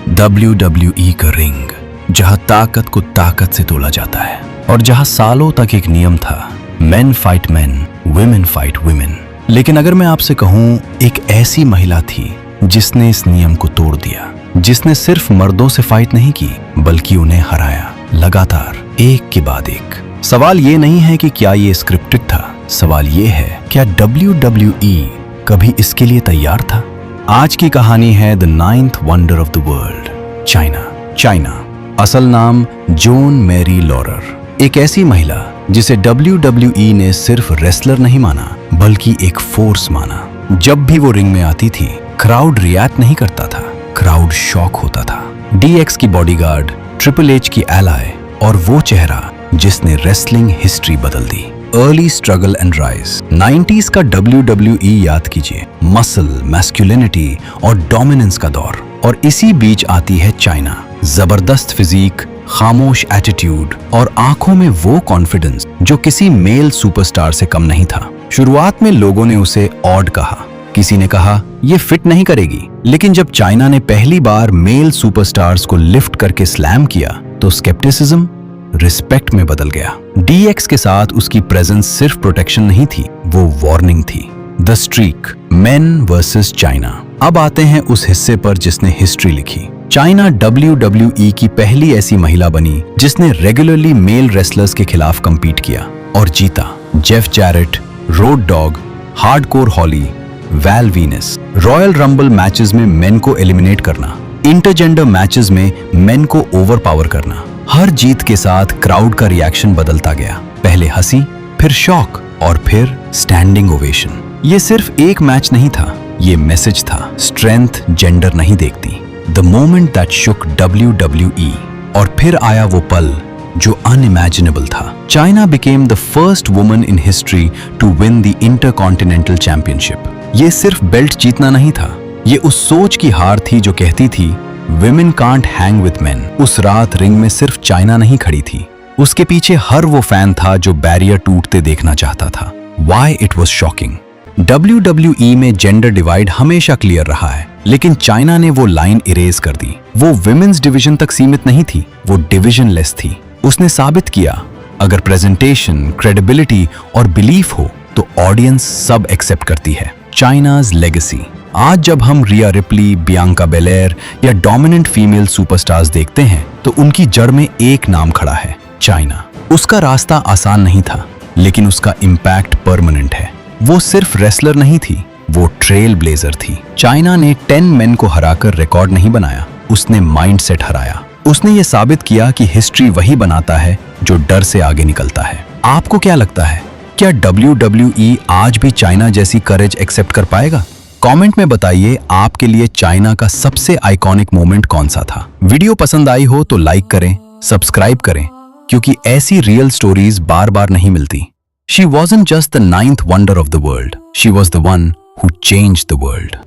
WWE का ring, जहां ताकत को ताकत से तोला जाता है और जहां सालों तक एक नियम था, main fight main, women fight women. लेकिन अगर मैं आपसे कहूं, एक ऐसी महिला थी जिसने इस नियम को तोड़ दिया, जिसने सिर्फ मर्दों से फाइट नहीं की बल्कि उन्हें हराया, लगातार, एक के बाद एक। सवाल ये नहीं है कि क्या ये स्क्रिप्टेड था, सवाल ये है क्या WWE कभी इसके लिए तैयार था। आज की कहानी है the 9th wonder of the world, China. असल नाम जोन मैरी लॉरर। एक ऐसी महिला जिसे WWE ने सिर्फ रेसलर नहीं माना बल्कि एक फोर्स माना। जब भी वो रिंग में आती थी, क्राउड रिएक्ट नहीं करता था, क्राउड शॉक होता था। DX की बॉडीगार्ड, ट्रिपल एच की एलाय और वो चेहरा जिसने रेसलिंग हिस्ट्री बदल दी। Early struggle and rise. 90s का WWE याद कीजिए, मसल, मैस्कुलिनिटी और डोमिनेंस का दौर। और इसी बीच आती है चाइना, जबरदस्त फिजिक, खामोश एटीट्यूड और आंखों में वो कॉन्फिडेंस जो किसी मेल सुपरस्टार से कम नहीं था। शुरुआत में लोगों ने उसे ऑड कहा, किसी ने कहा ये फिट नहीं करेगी, लेकिन जब चाइना ने पहली बार मेल सुपरस्टार्स को लिफ्ट करके स्लैम किया तो स्केप्टिसिज्म रिस्पेक्ट में बदल गया। DX के साथ उसकी प्रेजेंस सिर्फ प्रोटेक्शन नहीं थी, वो वार्निंग थी। The streak, main versus China. अब आते हैं उस हिस्से पर जिसने हिस्ट्री लिखी। चाइना WWE की पहली ऐसी महिला बनी जिसने रेगुलरली मेल रेसलर्स के खिलाफ compete किया और जीता। Jeff Jarrett, Road Dogg, Hardcore Holly, Val Venis. Royal Rumble matches में मेन को एलिमिनेट करना, इंटरजेंडर मैचेस में मेन को ओवरपावर करना। हर जीत के साथ क्राउड का रिएक्शन बदलता गया, पहले हंसी, फिर शॉक और फिर स्टैंडिंग ओवेशन। ये सिर्फ एक मैच नहीं था, ये मैसेज था, स्ट्रेंथ जेंडर नहीं देखती। The moment that shook WWE। और फिर आया वो पल जो अनइमेजिनेबल था। Chyna became the first woman in history to win the intercontinental championship. ये सिर्फ बेल्ट जीतना नहीं था, ये उस सोच की हार थी जो कहती थी Women can't hang with men। उस रात रिंग में सिर्फ चाइना नहीं खड़ी थी, उसके पीछे हर वो फैन था जो बैरियर टूटते देखना चाहता था। Why it was shocking। WWE में जेंडर डिवाइड हमेशा क्लियर रहा है, लेकिन चाइना ने वो लाइन इरेज कर दी। वो विमेंस डिवीजन तक सीमित नहीं थी, वो डिवीजन लेस थी। उसने साबित किया, अगर प्रेजेंटेशन, क्रेडिबिलिटी और बिलीफ हो तो ऑडियंस सब एक्सेप्ट करती है। China's legacy. आज जब हम रिया रिप्ली, बियांका बेलेयर या डोमिनेंट फीमेल सुपरस्टार्स देखते हैं तो उनकी जड़ में एक नाम खड़ा है, चाइना। उसका रास्ता आसान नहीं था, लेकिन उसका इम्पैक्ट परमानेंट है। वो सिर्फ रेसलर नहीं थी, वो ट्रेल ब्लेजर थी। चाइना ने 10 मेन को हराकर रिकॉर्ड नहीं बनाया, उसने माइंडसेट हराया। उसने ये साबित किया कि हिस्ट्री वही बनाता है जो डर से आगे निकलता है। आपको क्या लगता है, क्या WWE आज भी चाइना जैसी करेज एक्सेप्ट कर पाएगा? कमेंट में बताइए आपके लिए चाइना का सबसे आइकॉनिक मोमेंट कौन सा था। वीडियो पसंद आई हो तो लाइक करें, सब्सक्राइब करें, क्योंकि ऐसी रियल स्टोरीज बार बार नहीं मिलती। She wasn't just the 9th wonder of the world, she was the one who changed the world।